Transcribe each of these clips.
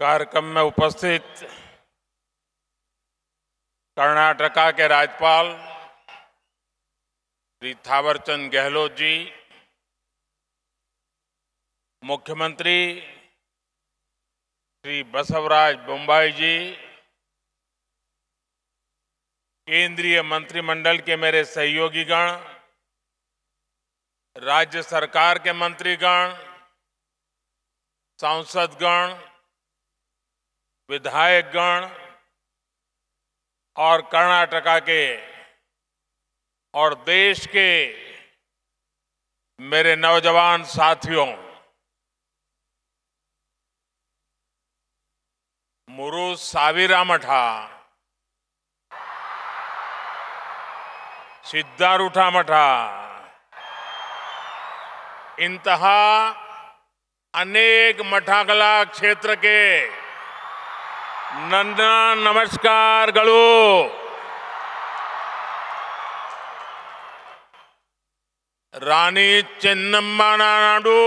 कार्यक्रम में उपस्थित कर्नाटका के राज्यपाल श्री थावरचंद गहलोत जी, मुख्यमंत्री श्री बसवराज बोम्मई जी, केंद्रीय मंत्रिमंडल के मेरे सहयोगीगण, राज्य सरकार के मंत्रीगण, सांसदगण, विधायकगण और कर्नाटका के और देश के मेरे नौजवान साथियों, मुरु साविरा मठा, सिद्धारूढ़ा मठा, इंतहा अनेक मठागला क्षेत्र के ನನ್ನ ನಮಸ್ಕಾರಗಳು। ರಾಣಿ ಚೆನ್ನಮ್ಮನ ನಾಡು,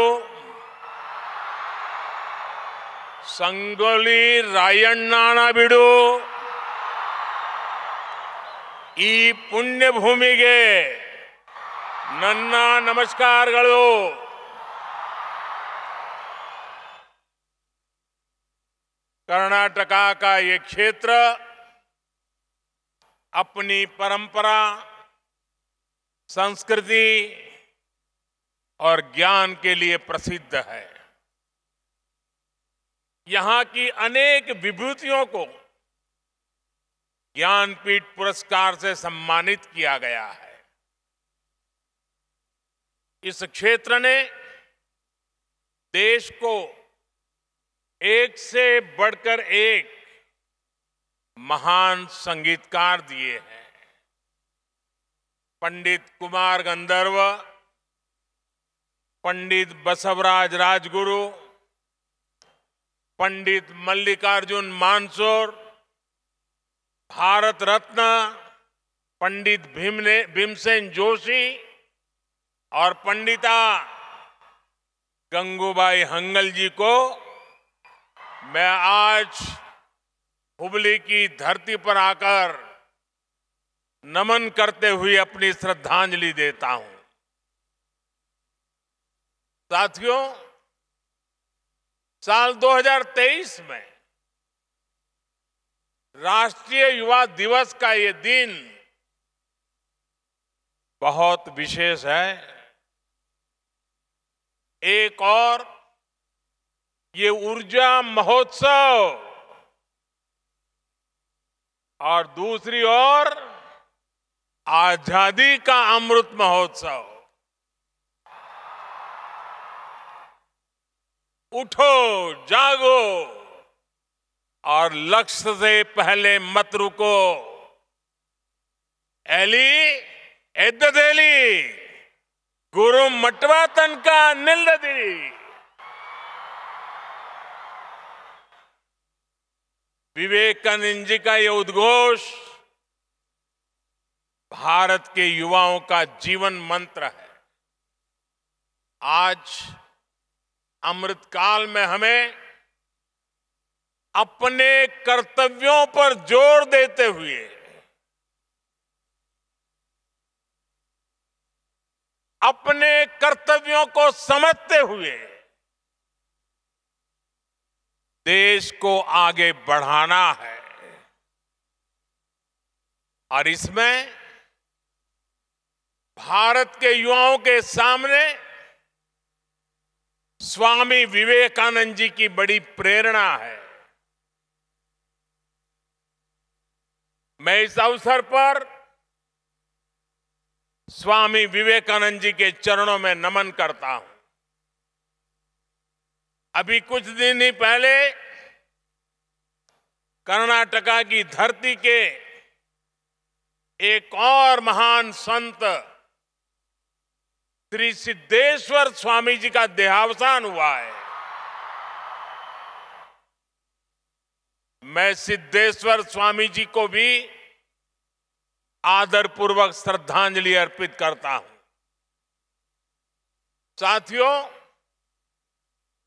ಸಂಗೊಳ್ಳಿ ರಾಯಣ್ಣನ ಬಿಡು, ಈ ಪುಣ್ಯ ಭೂಮಿಗೆ ನನ್ನ ನಮಸ್ಕಾರಗಳು। कर्नाटका का ये क्षेत्र अपनी परंपरा, संस्कृति और ज्ञान के लिए प्रसिद्ध है। यहां की अनेक विभूतियों को ज्ञानपीठ पुरस्कार से सम्मानित किया गया है। इस क्षेत्र ने देश को एक से बढ़कर एक महान संगीतकार दिए हैं। पंडित कुमार गंधर्व, पंडित बसवराज राजगुरु, पंडित मल्लिकार्जुन मानसोर, भारत रत्न पंडित भीमसेन जोशी और पंडिता गंगूबाई हंगल जी को मैं आज हुबली की धरती पर आकर नमन करते हुए अपनी श्रद्धांजलि देता हूं। साथियों, साल 2023 में राष्ट्रीय युवा दिवस का ये दिन बहुत विशेष है। एक और ये ऊर्जा महोत्सव और दूसरी ओर आजादी का अमृत महोत्सव। उठो, जागो और लक्ष्य से पहले मत रुको। एली एद्ददेली गुरु मटवा तनका निल्लदी। विवेकानंद जी का यह उद्घोष भारत के युवाओं का जीवन मंत्र है। आज अमृतकाल में हमें अपने कर्तव्यों पर जोर देते हुए अपने कर्तव्यों को समझते हुए देश को आगे बढ़ाना है। और इसमें भारत के युवाओं के सामने स्वामी विवेकानंद जी की बड़ी प्रेरणा है। मैं इस अवसर पर स्वामी विवेकानंद जी के चरणों में नमन करता हूं। अभी कुछ दिन ही पहले कर्नाटका की धरती के एक और महान संत श्री सिद्धेश्वर स्वामी जी का देहावसान हुआ है। मैं सिद्धेश्वर स्वामी जी को भी आदरपूर्वक श्रद्धांजलि अर्पित करता हूं। साथियों,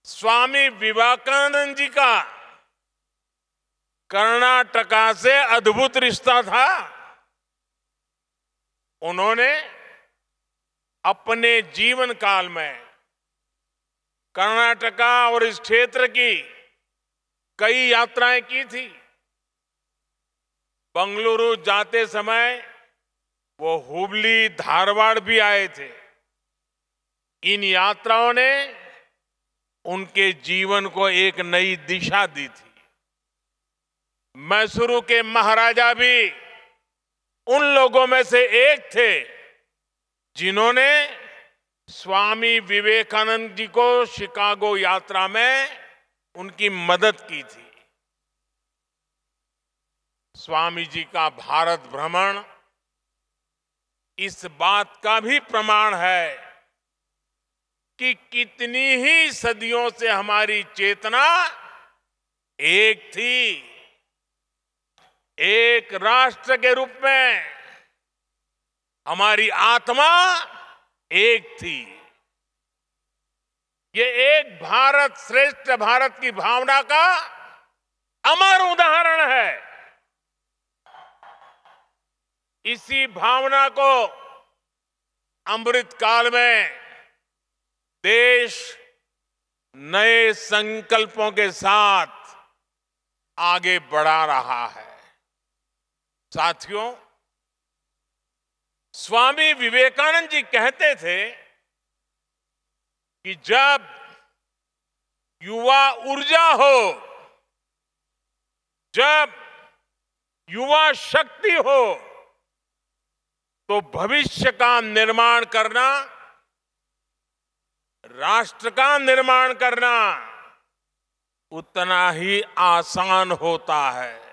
स्वामी विवेकानंद जी का कर्नाटका से अद्भुत रिश्ता था। उन्होंने अपने जीवन काल में कर्नाटका और इस क्षेत्र की कई यात्राएं की थी। बंगलुरु जाते समय वो हुबली, धारवाड़ भी आए थे। इन यात्राओं ने उनके जीवन को एक नई दिशा दी थी। मैसूरू के महाराजा भी उन लोगों में से एक थे जिन्होंने स्वामी विवेकानंद जी को शिकागो यात्रा में उनकी मदद की थी। स्वामी जी का भारत भ्रमण इस बात का भी प्रमाण है कि कितनी ही सदियों से हमारी चेतना एक थी। एक राष्ट्र के रूप में हमारी आत्मा एक थी। ये एक भारत श्रेष्ठ भारत की भावना का अमर उदाहरण है। इसी भावना को अमृत काल में देश नए संकल्पों के साथ आगे बढ़ा रहा है। साथियों, स्वामी विवेकानंद जी कहते थे कि जब युवा ऊर्जा हो, जब युवा शक्ति हो, तो भविष्य का निर्माण करना, राष्ट्र का निर्माण करना उतना ही आसान होता है।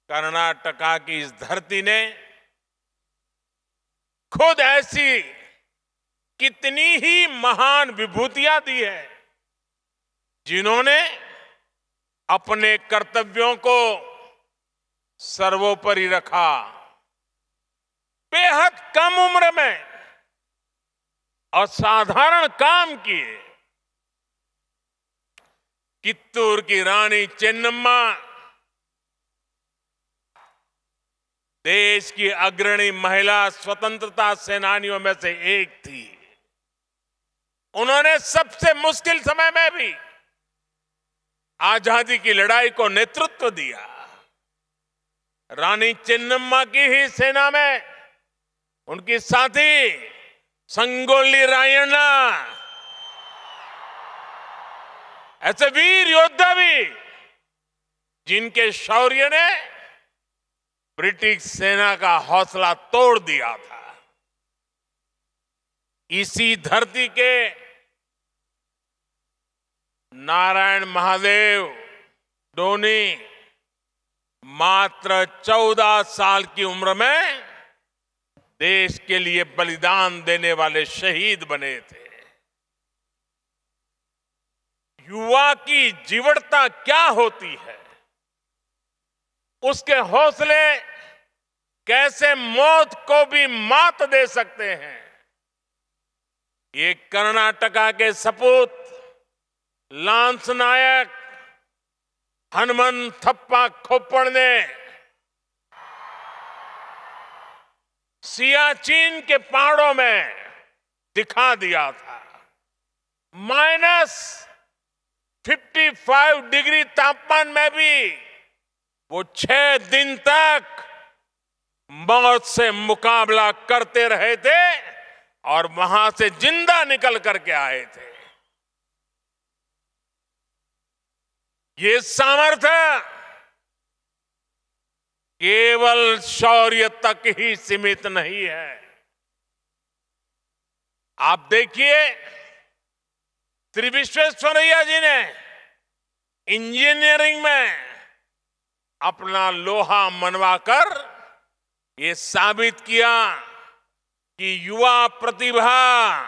कर्नाटका की इस धरती ने खुद ऐसी कितनी ही महान विभूतियां दी है जिन्होंने अपने कर्तव्यों को सर्वोपरि रखा। बेहद कम उम्र में असाधारण काम किए। कित्तूर की रानी चेन्नम्मा देश की अग्रणी महिला स्वतंत्रता सेनानियों में से एक थी। उन्होंने सबसे मुश्किल समय में भी आजादी की लड़ाई को नेतृत्व दिया। रानी चेन्नम्मा की ही सेना में उनकी साथी संगोली रायण्णा, ऐसे वीर योद्धा भी जिनके शौर्य ने ब्रिटिश सेना का हौसला तोड़ दिया था। इसी धरती के नारायण महादेव डोनी मात्र 14 साल की उम्र में देश के लिए बलिदान देने वाले शहीद बने थे। युवा की जीवटता क्या होती है, उसके हौसले कैसे मौत को भी मात दे सकते हैं, ये कर्नाटका के सपूत लांस नायक हनुमन थप्पा खोपड़ ने सियाचिन के पहाड़ों में दिखा दिया था। -55 डिग्री तापमान में भी वो 6 दिन तक मौत से मुकाबला करते रहे थे और वहां से जिंदा निकल करके आए थे। ये सामर्थ्य केवल शौर्य तक ही सीमित नहीं है। आप देखिए, श्री विश्वेश्वरैया जी ने इंजीनियरिंग में अपना लोहा मनवाकर ये साबित किया कि युवा प्रतिभा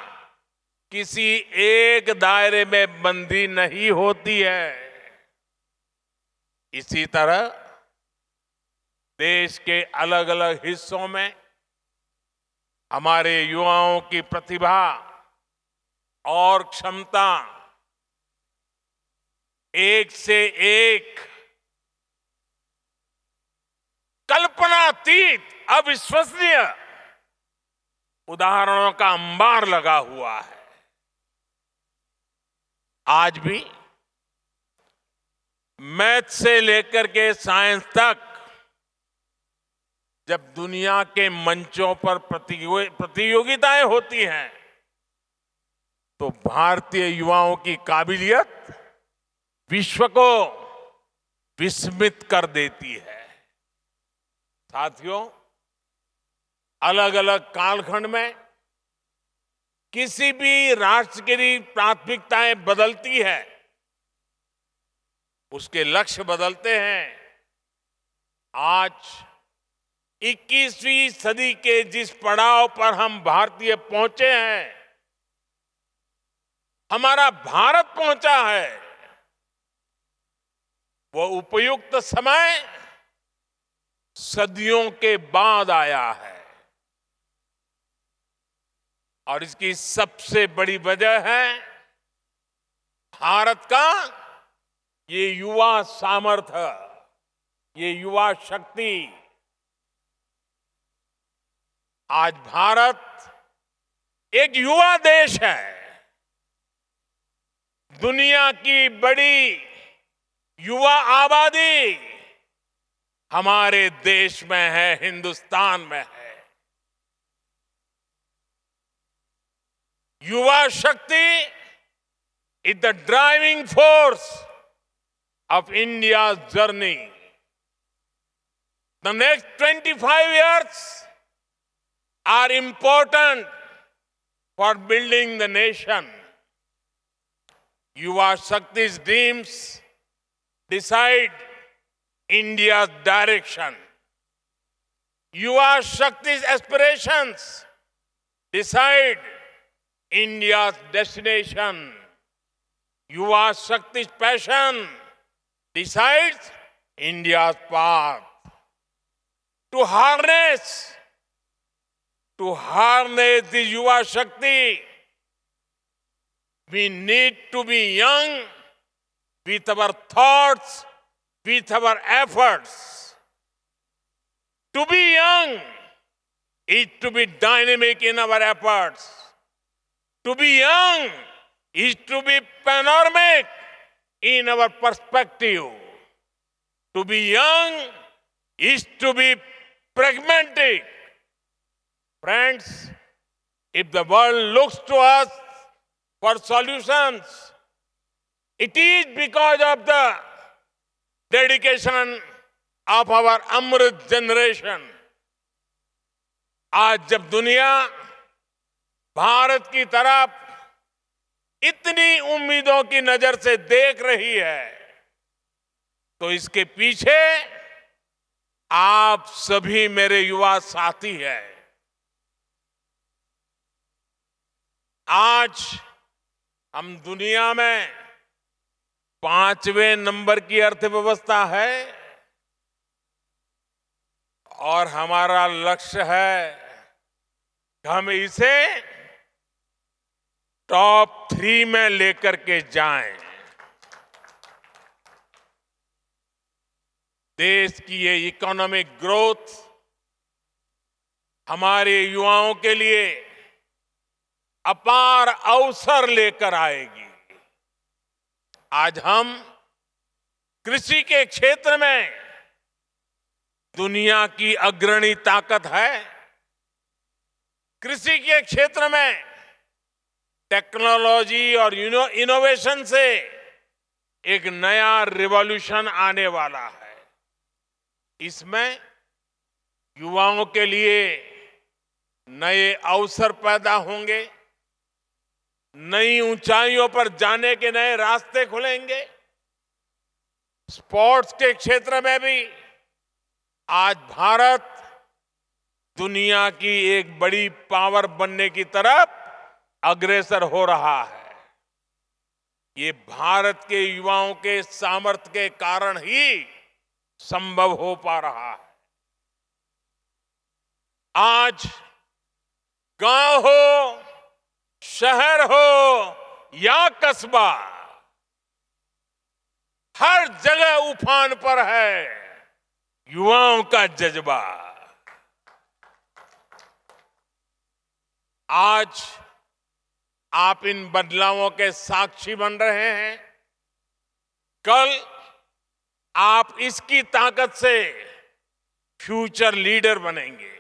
किसी एक दायरे में बंधी नहीं होती है। इसी तरह देश के अलग अलग हिस्सों में हमारे युवाओं की प्रतिभा और क्षमता एक से एक कल्पनातीत, अविश्वसनीय उदाहरणों का अंबार लगा हुआ है। आज भी मैथ से लेकर के साइंस तक जब दुनिया के मंचों पर प्रतियोगिताएं होती हैं, तो भारतीय युवाओं की काबिलियत विश्व को विस्मित कर देती है। साथियों, अलग अलग कालखंड में किसी भी राष्ट्र की प्राथमिकताएं बदलती है, उसके लक्ष्य बदलते हैं। आज 21वीं सदी के जिस पड़ाव पर हम भारतीय पहुंचे हैं, हमारा भारत पहुंचा है, वो उपयुक्त समय सदियों के बाद आया है। और इसकी सबसे बड़ी वजह है भारत का ये युवा सामर्थ्य, ये युवा शक्ति। आज भारत एक युवा देश है। दुनिया की बड़ी युवा आबादी हमारे देश में है, हिंदुस्तान में है। युवा शक्ति is the driving force of India's journey. The next 25 years are important for building the nation. Yuva Shakti's dreams decide India's direction. Yuva Shakti's aspirations decide India's destination. Yuva Shakti's passion decides India's path. To harness the Yuva Shakti, we need to be young with our thoughts, with our efforts. To be young is to be dynamic in our efforts. To be young is to be panoramic in our perspective. To be young is to be pragmatic. Friends, if the world looks to us for solutions, it is because of the dedication of our Amrit generation. आज जब दुनिया भारत की तरफ इतनी उम्मीदों की नजर से देख रही है, तो इसके पीछे आप सभी मेरे युवा साथी हैं। आज हम दुनिया में 5वें नंबर की अर्थव्यवस्था है और हमारा लक्ष्य है कि हम इसे टॉप 3 में लेकर के जाएं। देश की ये इकोनॉमिक ग्रोथ हमारे युवाओं के लिए अपार अवसर लेकर आएगी। आज हम कृषि के क्षेत्र में दुनिया की अग्रणी ताकत है। कृषि के क्षेत्र में टेक्नोलॉजी और इनोवेशन से एक नया रिवॉल्यूशन आने वाला है। इसमें युवाओं के लिए नए अवसर पैदा होंगे, नई ऊंचाइयों पर जाने के नए रास्ते खुलेंगे। स्पोर्ट्स के क्षेत्र में भी आज भारत दुनिया की एक बड़ी पावर बनने की तरफ अग्रसर हो रहा है। ये भारत के युवाओं के सामर्थ्य के कारण ही संभव हो पा रहा है। आज गांव हो, शहर हो या कस्बा, हर जगह उफान पर है युवाओं का जज्बा। आज आप इन बदलावों के साक्षी बन रहे हैं। कल आप इसकी ताकत से फ्यूचर लीडर बनेंगे।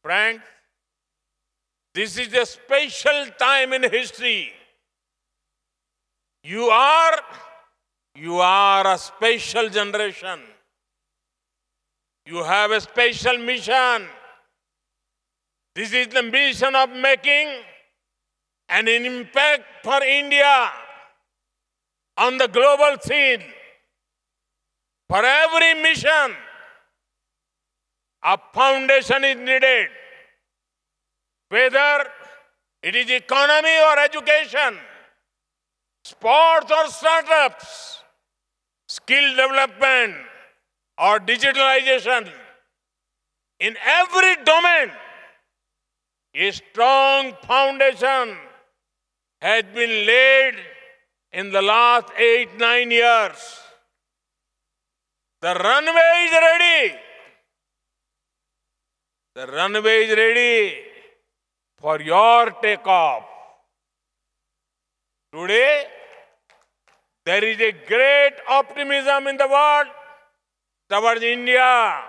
Friends, this is a special time in history. You are a special generation. You have a special mission. This is the mission of making an impact for India on the global scene. For every mission, a foundation is needed. Whether it is economy or education, sports or startups, skill development or digitalization, in every domain, a strong foundation has been laid in the last 8-9 years. The runway is ready. The runway is ready for your takeoff. Today, there is a great optimism in the world towards India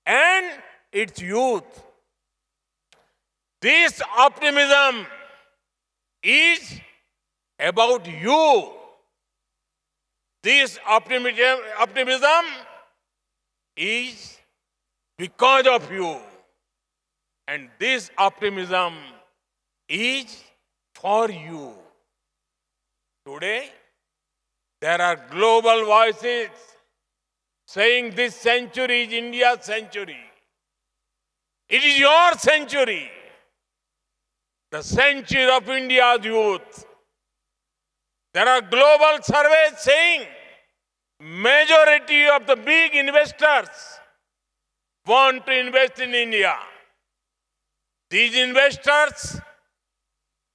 and its youth. This optimism is about you. This optimism is because of you. And this optimism is for you. Today, there are global voices saying this century is India's century. It is your century. The century of India's youth. There are global surveys saying majority of the big investors want to invest in India. These investors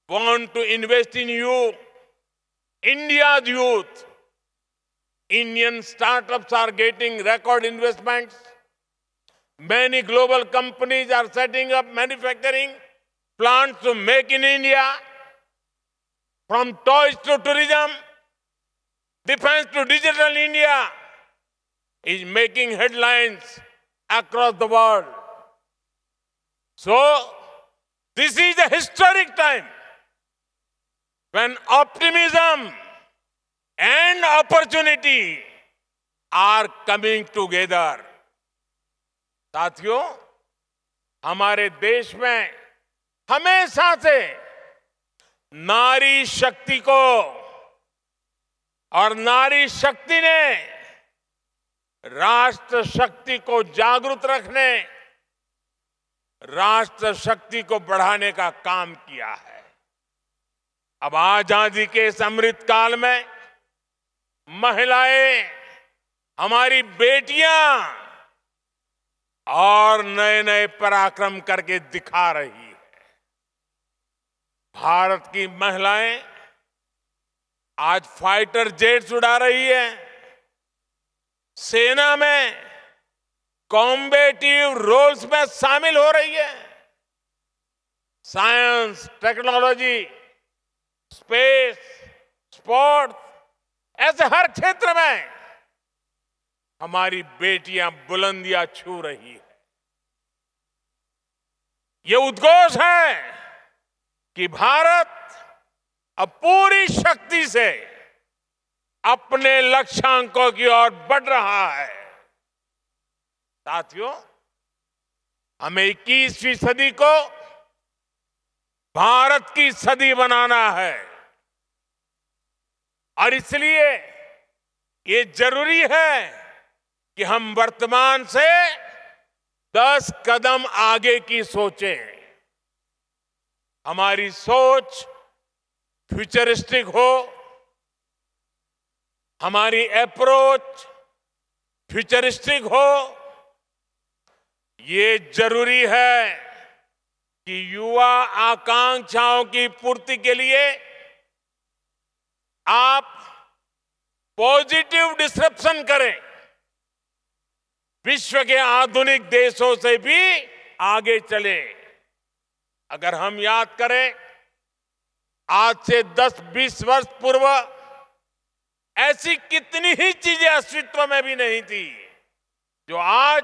want to invest in you, India's youth. Indian startups are getting record investments. Many global companies are setting up manufacturing plants to make in India. From toys to tourism, defense to digital, India is making headlines across the world. So, this is a historic time when optimism and opportunity are coming together. साथियों, हमारे देश में हमेशा से नारी शक्ति को और नारी शक्ति ने राष्ट्र शक्ति को जागृत रखने, राष्ट्र शक्ति को बढ़ाने का काम किया है। अब आजादी के इस अमृत काल में महिलाएं, हमारी बेटियां और नए नए पराक्रम करके दिखा रही है। भारत की महिलाएं आज फाइटर जेट्स उड़ा रही है, सेना में कॉम्बेटिव रोल्स में शामिल हो रही है। साइंस, टेक्नोलॉजी, स्पेस, स्पोर्ट्स, ऐसे हर क्षेत्र में हमारी बेटियां बुलंदियां छू रही है। ये उद्घोष है कि भारत अब पूरी शक्ति से अपने लक्ष्यांकों की ओर बढ़ रहा है। साथियों, हमें 21वीं सदी को भारत की सदी बनाना है और इसलिए ये जरूरी है कि हम वर्तमान से 10 कदम आगे की सोचें। हमारी सोच फ्यूचरिस्टिक हो, हमारी अप्रोच फ्यूचरिस्टिक हो। ये जरूरी है कि युवा आकांक्षाओं की पूर्ति के लिए आप पॉजिटिव डिसरप्शन करें, विश्व के आधुनिक देशों से भी आगे चले। अगर हम याद करें, आज से 10-20 वर्ष पूर्व ऐसी कितनी ही चीजें अस्तित्व में भी नहीं थी जो आज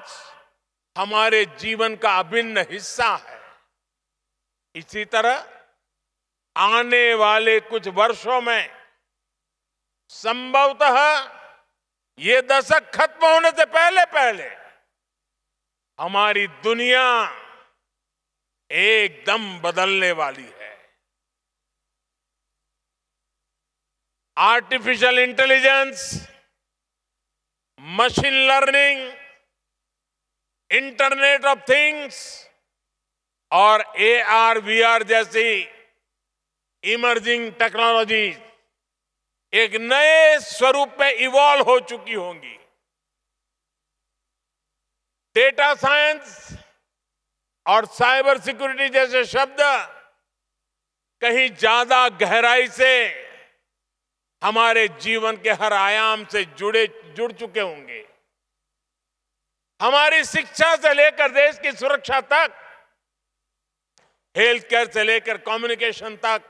हमारे जीवन का अभिन्न हिस्सा है। इसी तरह आने वाले कुछ वर्षों में संभवतः ये दशक खत्म होने से पहले पहले हमारी दुनिया एकदम बदलने वाली है। Artificial intelligence, machine learning, internet of things और AR, VR जैसी इमर्जिंग टेक्नोलॉजी एक नए स्वरूप में इवॉल्व हो चुकी होंगी। डेटा साइंस और साइबर सिक्योरिटी जैसे शब्द कहीं ज्यादा गहराई से हमारे जीवन के हर आयाम से जुड़ चुके होंगे। हमारी शिक्षा से लेकर देश की सुरक्षा तक, हेल्थ केयर से लेकर कम्युनिकेशन तक,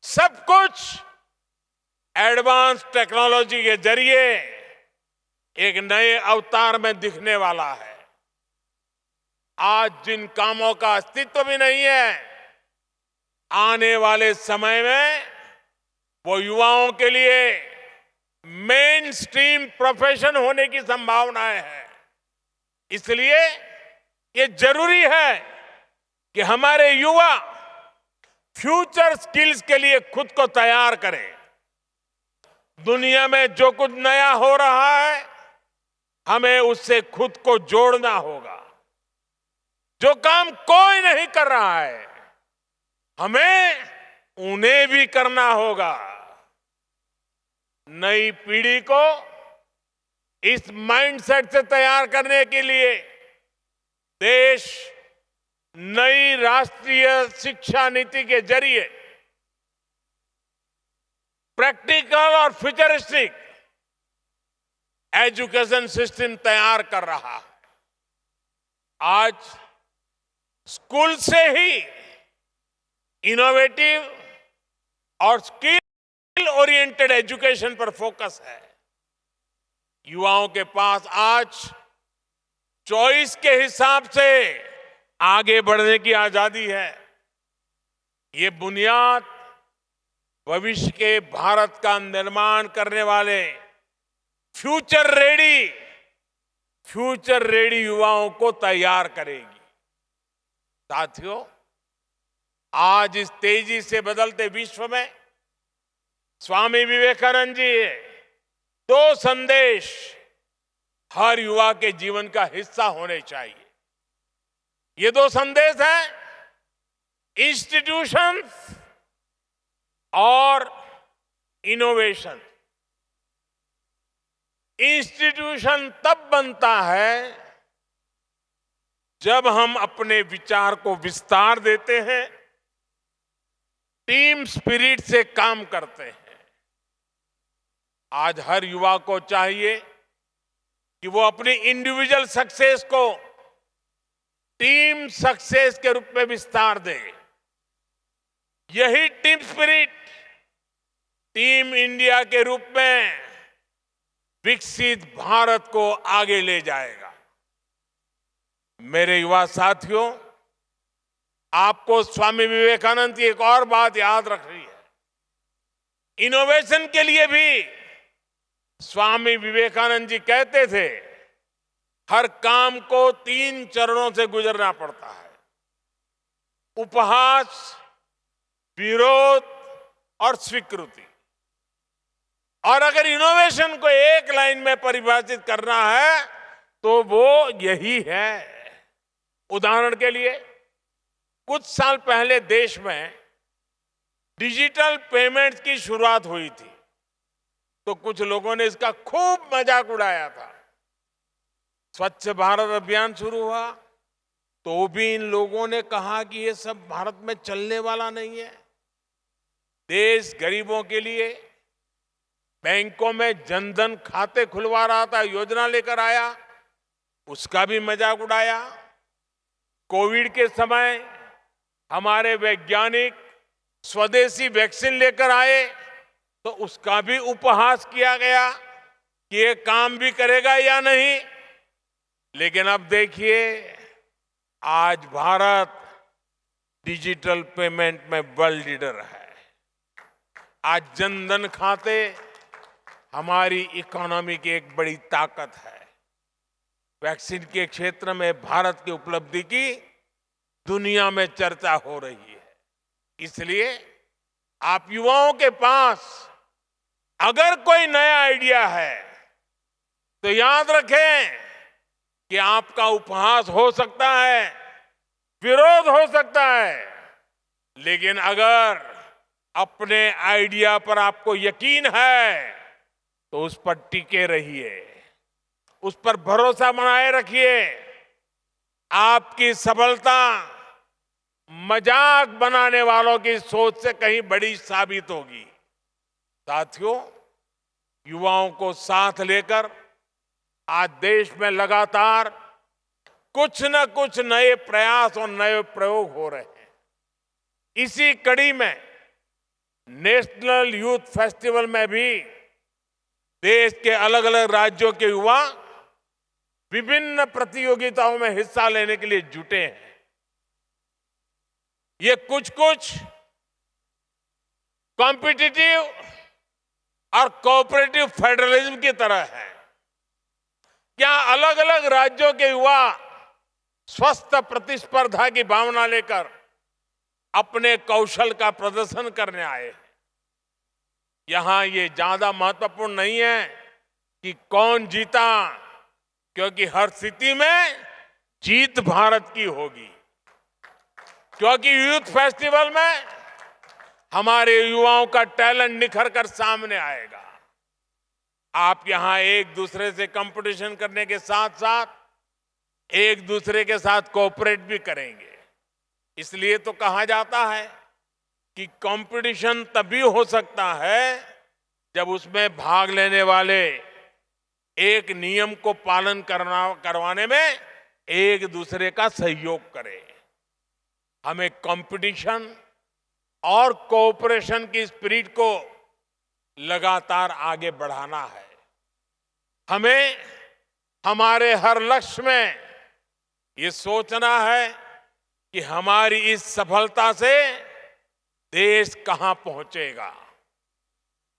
सब कुछ एडवांस टेक्नोलॉजी के जरिए एक नए अवतार में दिखने वाला है। आज जिन कामों का अस्तित्व भी नहीं है, आने वाले समय में वो युवाओं के लिए मेन स्ट्रीम प्रोफेशन होने की संभावनाएं हैं। इसलिए ये जरूरी है कि हमारे युवा फ्यूचर स्किल्स के लिए खुद को तैयार करें। दुनिया में जो कुछ नया हो रहा है, हमें उससे खुद को जोड़ना होगा। जो काम कोई नहीं कर रहा है, हमें उन्हें भी करना होगा। नई पीढ़ी को इस माइंडसेट से तैयार करने के लिए देश नई राष्ट्रीय शिक्षा नीति के जरिए प्रैक्टिकल और फ्यूचरिस्टिक एजुकेशन सिस्टम तैयार कर रहा है। आज स्कूल से ही इनोवेटिव और स्किल ओरिएंटेड एजुकेशन पर फोकस है। युवाओं के पास आज चॉइस के हिसाब से आगे बढ़ने की आजादी है। ये बुनियाद भविष्य के भारत का निर्माण करने वाले फ्यूचर रेडी युवाओं को तैयार करेगी। साथियों, आज इस तेजी से बदलते विश्व में स्वामी विवेकानंद जी दो संदेश हर युवा के जीवन का हिस्सा होने चाहिए। ये दो संदेश हैं, इंस्टीट्यूशंस और इनोवेशन। इंस्टीट्यूशन तब बनता है जब हम अपने विचार को विस्तार देते हैं, टीम स्पिरिट से काम करते हैं। आज हर युवा को चाहिए कि वो अपनी इंडिविजुअल सक्सेस को टीम सक्सेस के रूप में विस्तार दे। यही टीम स्पिरिट टीम इंडिया के रूप में विकसित भारत को आगे ले जाएगा। मेरे युवा साथियों, आपको स्वामी विवेकानंद की एक और बात याद रखनी है। इनोवेशन के लिए भी स्वामी विवेकानंद जी कहते थे, हर काम को 3 चरणों से गुजरना पड़ता है: उपहास, विरोध और स्वीकृति। और अगर इनोवेशन को एक लाइन में परिभाषित करना है तो वो यही है। उदाहरण के लिए, कुछ साल पहले देश में डिजिटल पेमेंट की शुरुआत हुई थी, तो कुछ लोगों ने इसका खूब मजाक उड़ाया था। स्वच्छ भारत अभियान शुरू हुआ तो भी इन लोगों ने कहा कि ये सब भारत में चलने वाला नहीं है। देश गरीबों के लिए बैंकों में जनधन खाते खुलवा रहा था, योजना लेकर आया, उसका भी मजाक उड़ाया। कोविड के समय हमारे वैज्ञानिक स्वदेशी वैक्सीन लेकर आए तो उसका भी उपहास किया गया कि ये काम भी करेगा या नहीं। लेकिन अब देखिए, आज भारत डिजिटल पेमेंट में वर्ल्ड लीडर है। आज जनधन खाते हमारी इकोनॉमी की एक बड़ी ताकत है। वैक्सीन के क्षेत्र में भारत की उपलब्धि की दुनिया में चर्चा हो रही है। इसलिए आप युवाओं के पास अगर कोई नया आइडिया है तो याद रखें कि आपका उपहास हो सकता है, विरोध हो सकता है, लेकिन अगर अपने आइडिया पर आपको यकीन है तो उस पर टिके रहिए, उस पर भरोसा बनाए रखिए। आपकी सफलता मजाक बनाने वालों की सोच से कहीं बड़ी साबित होगी। साथियों, युवाओं को साथ लेकर आज देश में लगातार कुछ न कुछ नए प्रयास और नए प्रयोग हो रहे हैं। इसी कड़ी में नेशनल यूथ फेस्टिवल में भी देश के अलग अलग राज्यों के युवा विभिन्न प्रतियोगिताओं में हिस्सा लेने के लिए जुटे हैं। ये कुछ कॉम्पिटिटिव और कोऑपरेटिव फेडरलिज्म की तरह है। क्या अलग अलग राज्यों के युवा स्वस्थ प्रतिस्पर्धा की भावना लेकर अपने कौशल का प्रदर्शन करने आए हैं। यहां ये ज्यादा महत्वपूर्ण नहीं है कि कौन जीता, क्योंकि हर स्थिति में जीत भारत की होगी। क्योंकि यूथ फेस्टिवल में हमारे युवाओं का टैलेंट निखर कर सामने आएगा। आप यहां एक दूसरे से कंपटीशन करने के साथ साथ एक दूसरे के साथ कोऑपरेट भी करेंगे। इसलिए तो कहा जाता है कि कंपटीशन तभी हो सकता है जब उसमें भाग लेने वाले एक नियम को पालन करवाने में एक दूसरे का सहयोग करें। हमें कंपटीशन और कोऑपरेशन की स्पिरिट को लगातार आगे बढ़ाना है। हमें हमारे हर लक्ष्य में ये सोचना है कि हमारी इस सफलता से देश कहां पहुंचेगा।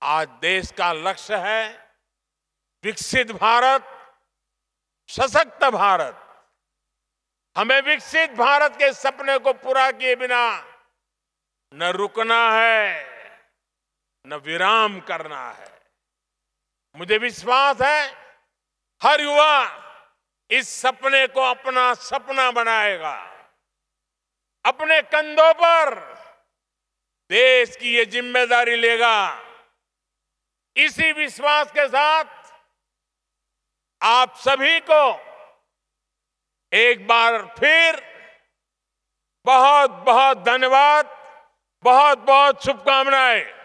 आज देश का लक्ष्य है विकसित भारत, सशक्त भारत। हमें विकसित भारत के सपने को पूरा किए बिना न रुकना है, न विराम करना है। मुझे विश्वास है हर युवा इस सपने को अपना सपना बनाएगा, अपने कंधों पर देश की ये जिम्मेदारी लेगा। इसी विश्वास के साथ आप सभी को एक बार फिर बहुत बहुत धन्यवाद, बहुत बहुत शुभकामनाएं।